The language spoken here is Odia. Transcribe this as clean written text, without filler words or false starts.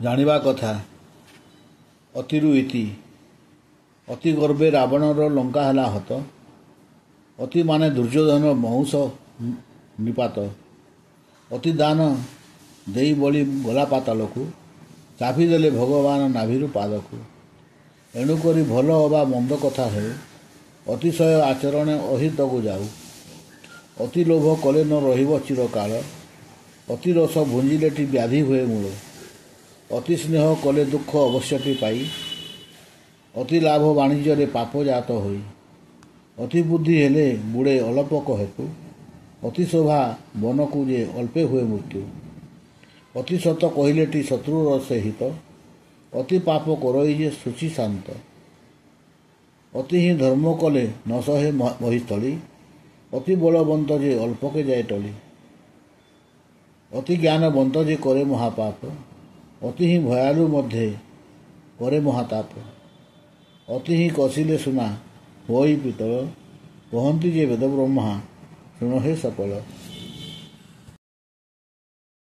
ଜାଣିବା କଥା। ଅତିରୁ ଇତି। ଅତି ଗର୍ବେ ରାବଣର ଲଙ୍କା ହେଲା ହତ। ଅତି ମାନେ ଦୁର୍ଯ୍ୟୋଧନ ମହୁଷ ନିପାତ। ଅତି ଦାନ ଦେଇ ବଳି ଗଲା ପାତାଳକୁ। ଚାପି ଦେଲେ ଭଗବାନ ନାଭିରୁ ପାଦକୁ। ଏଣୁକରି ଭଲ ଅବା ମନ୍ଦ କଥା ହେଉ। ଅତିଶୟ ଆଚରଣେ ଅହିତକୁ ଯାଉ। ଅତି ଲୋଭ କଲେ ନ ରହିବ ଚିରକାଳ। ଅତି ରସ ଭୁଞ୍ଜିଲେଟି ବ୍ୟାଧି ହୁଏ ମୂଳ। ଅତି ସ୍ନେହ କଲେ ଦୁଃଖ ଅବଶ୍ୟଟି ପାଇ। ଅତି ଲାଭ ବାଣିଜ୍ୟରେ ପାପ ଜାତ ହୋଇ। ଅତି ବୁଦ୍ଧି ହେଲେ ବୁଡ଼େ ଅଳ୍ପକ ହେତୁ। ଅତି ଶୋଭା ବନକୁ ଯେ ଅଳ୍ପେ ହୁଏ ମୃତ୍ୟୁ। ଅତି ସତ କହିଲେଟି ଶତ୍ରୁର ସେ ହିତ। ଅତି ପାପ କରଇ ଯେ ଶୁଚି ଶାନ୍ତ। ଅତି ହିଁ ଧର୍ମ କଲେ ନ ସହେ ବହିସ୍ଥଳୀ। ଅତି ବଳବନ୍ତ ଯେ ଅଳ୍ପକେ ଯାଏ ଟଳି। ଅତି ଜ୍ଞାନବନ୍ତ ଯେ କରେ ମହାପାପ। ଅତି ହିଁ ଭୟାଲୁ ମଧ୍ୟ କରେ ମହାତାପ। ଅତି ହିଁ କଷିଲେ ସୁନା ହୁଅଇ ପିତଳ। କହନ୍ତି ଯେ ବେଦ ବ୍ରହ୍ମା ଶୁଣ ହେ ସକଳ।